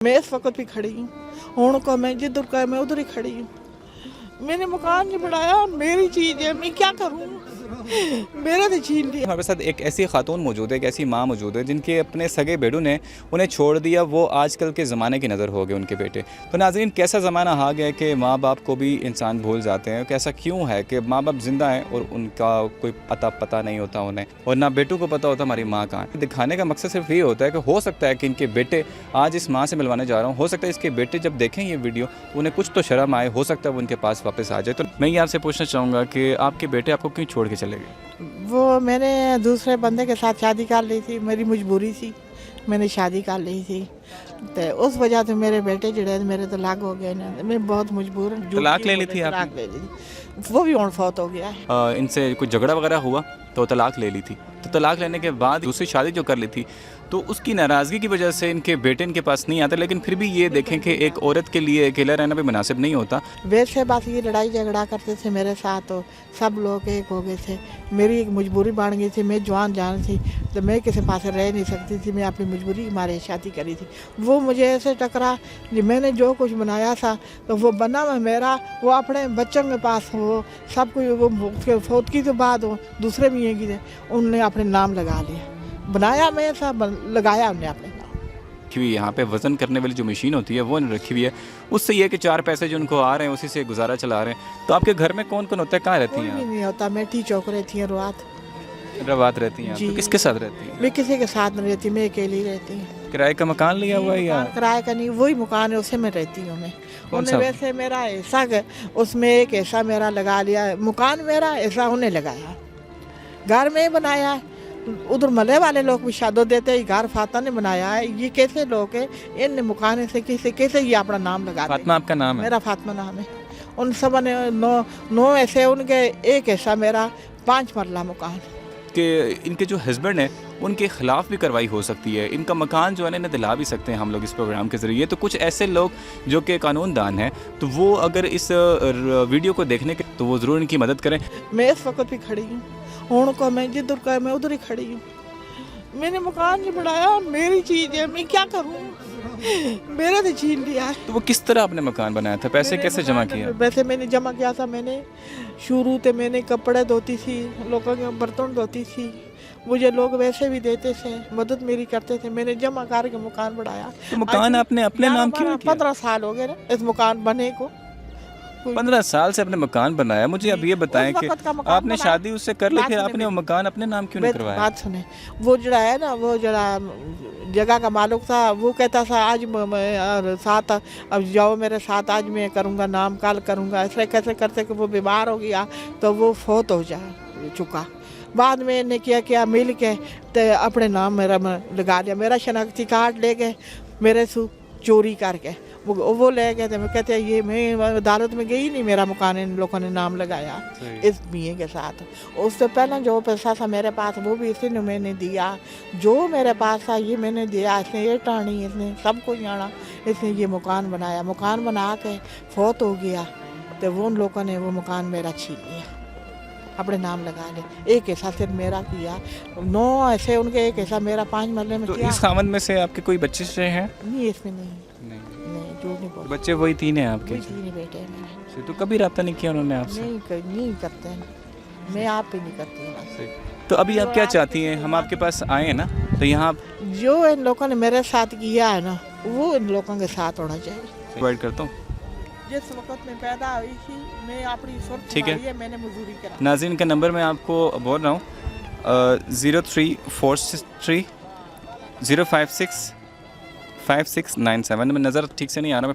मैं इस वक्त भी खड़ी हूँ। हूँ को मैं जिधर का मैं उधर ही खड़ी हूँ। मैंने मकान नहीं बनाया, मेरी चीज़ है, मैं क्या करूँ? मेरा तो छीन लिया। हमारे साथ एक ऐसी खातून मौजूद है, एक ऐसी माँ मौजूद है जिनके अपने सगे बेटों ने उन्हें छोड़ दिया। वो आजकल के ज़माने की नज़र हो गए उनके बेटे। तो नाज़रीन, कैसा ज़माना आ गया कि माँ बाप को भी इंसान भूल जाते हैं। कैसा क्यों है कि माँ बाप ज़िंदा हैं और उनका कोई पता नहीं होता उन्हें, और ना बेटों को पता होता हमारी माँ कहाँ है। दिखाने का मकसद सिर्फ ये होता है कि हो सकता है कि इनके बेटे, आज इस माँ से मिलवाने जा रहा हूँ, हो सकता है इसके बेटे जब देखें ये वीडियो तो उन्हें कुछ तो शर्म आए, हो सकता है वो उनके पास वापस आ जाए। तो मैं ये आपसे पूछना चाहूँगा कि आपके बेटे आपको क्यों छोड़ के चले गए? वो मैंने दूसरे बंदे के साथ शादी कर ली थी, मेरी मजबूरी थी, मैंने शादी कर ली थी। तो उस वजह से मेरे बेटे जड़े मेरे तलाक हो गए ना, मैं बहुत मजबूर हूँ। तलाक ले ली थी आपने? तलाक ले ली थी, वो भी और फौत हो गया है। इनसे कोई झगड़ा वगैरह हुआ तो तलाक ले ली थी। तो तलाक लेने के बाद दूसरी शादी जो कर ली थी तो उसकी नाराज़गी की वजह से इनके बेटे इनके पास नहीं आते। लेकिन फिर भी ये देखें कि एक औरत के लिए अकेला रहना भी मुनासिब नहीं होता। वैसे बात ये लड़ाई झगड़ा करते थे मेरे साथ, तो सब लोग एक हो गए थे। मेरी एक मजबूरी बन गई थी, मैं जवान जान थी तो मैं किसी पास रह नहीं सकती थी। मैं अपनी मजबूरी की मारे शादी करी थी। वो मुझे ऐसे टकरा कि मैंने जो कुछ बनाया था तो वो बना हुआ मेरा, वो अपने बच्चों के पास हो, सब कुछ वो फौत की तो बाद हो दूसरे भी ये की उनने अपने नाम लगा लिया। बनाया मैं सब लगाया उन्हें अपने नाम। रखी हुई यहाँ पे वज़न करने वाली जो मशीन होती है वो रखी हुई है। उससे ये कि चार पैसे जो उनको आ रहे हैं उसी से गुजारा चला रहे हैं। तो आपके घर में कौन कौन होता है, कहाँ रहती कोई हैं भी नहीं होता। मैं टी चौक रहती हूँ रात। रवात रहती हैं आप? जी। तो किसके साथ रहती हैं? मैं किसी के साथ नहीं रहती, मैं अकेली रहती हूँ। किराए का मकान लिया हुआ है या? मकान किराए का नहीं, वही मकान है, उसे में रहती हूँ मैं। कौन उन्हें सा? वैसे मेरा ऐसा उसमें एक ऐसा मेरा लगा लिया, मकान मेरा ऐसा उन्हें लगाया, घर में ही बनाया। उधर मले वाले लोग भी शादो देते हैं, घर फाता ने बनाया है। ये कैसे लोग है, इन मकान से कैसे ये अपना नाम लगा दें? फातिमा आपका नाम है? मेरा फातिमा नाम है। उन सब ने नौ ऐसे, उनके एक ऐसा मेरा 5 मरला मकान। कि इनके जो हस्बैंड हैं उनके ख़िलाफ़ भी कार्रवाई हो सकती है। इनका मकान जो है ना इन्हें दिला भी सकते हैं हम लोग इस प्रोग्राम के ज़रिए। तो कुछ ऐसे लोग जो कि कानूनदान हैं तो वो अगर इस वीडियो को देखने के तो वो ज़रूर इनकी मदद करें। मैं इस वक्त भी खड़ी हूँ। हूँ को मैं जिधर का मैं उधर ही खड़ी हूँ। मैंने मकान नहीं बनाया, मेरी चीज़ है, मैं क्या करूँ? मेरा तो छीन लिया है। तो वो किस तरह आपने मकान बनाया था, पैसे कैसे जमा किया? वैसे मैंने जमा किया था, मैंने शुरू से मैंने कपड़े धोती थी, लोगों के बर्तन धोती थी, मुझे लोग वैसे भी देते थे, मदद मेरी करते थे। मैंने जमा करके मकान बढ़ाया। तो मकान आपने अपने नाम क्यों किया? 15 साल हो गए ना इस मकान बने को। 15 साल से अपने मकान बनाया। मुझे अब ये बताएं कि वक्त का मकान आपने बनाया। शादी उससे कर ली, बात फिर सुने आपने वो मेरी। मकान अपने नाम क्यों नहीं करवाया? बात सुने, वो जरा है ना, वो जरा जगह का मालिक था, वो कहता था आज साथ अब जाओ मेरे साथ, आज मैं करूँगा नाम, कल करूँगा। ऐसे कैसे करते कि वो बीमार हो गया तो वो फौत हो जा चुका। बाद में इन्हें किया मिल के तो अपने नाम मेरा लगा दिया। मेरा शनाख्ती कार्ड ले गए मेरे से चोरी करके, वो ले गए थे। मैं कहते ये मैं अदालत में गई नहीं, मेरा मकान इन लोगों ने नाम लगाया इस मियाँ के साथ। उससे पहले जो पैसा था मेरे पास वो भी इसी ने मैंने दिया, जो मेरे पास था ये मैंने दिया। इसने ये टाणी, इसने सब कुछ जाना, इसने ये मकान बनाया। मकान बना के फौत हो गया तो वो उन लोगों ने वो मकान मेरा छीन लिया, अपने नाम लगा ले। एक ऐसा सिर्फ मेरा किया, 9 ऐसे उनके, एक ऐसा मेरा 5 मरले में तो किया। इस खामन में से आपके कोई बच्चे से हैं? नहीं, इसमें नहीं, नहीं। झूठ नहीं बोल। बच्चे वही 3 हैं आपके? कोई चीज़ नहीं बेटे हैं मेरे। तो कभी रब्ता नहीं किया उन्होंने आपसे? नहीं करते हैं, मैं आप पे नहीं करती हूँ। तो अभी आप क्या चाहती हैं? हम आपके पास आए हैं ना, तो यहाँ जो इन लोगों ने मेरे साथ किया है ना, वो इन लोगों के साथ होना चाहिए। प्रोवाइड करता हूँ। जिस वक्त में पैदा हुई थी मैं अपनी सोच ठीक है। संभाली है, मैंने मजदूरी करा। नाज़रीन का नंबर मैं आपको बोल रहा हूँ, 0343 056 5697 में नज़र ठीक से नहीं आ रहा।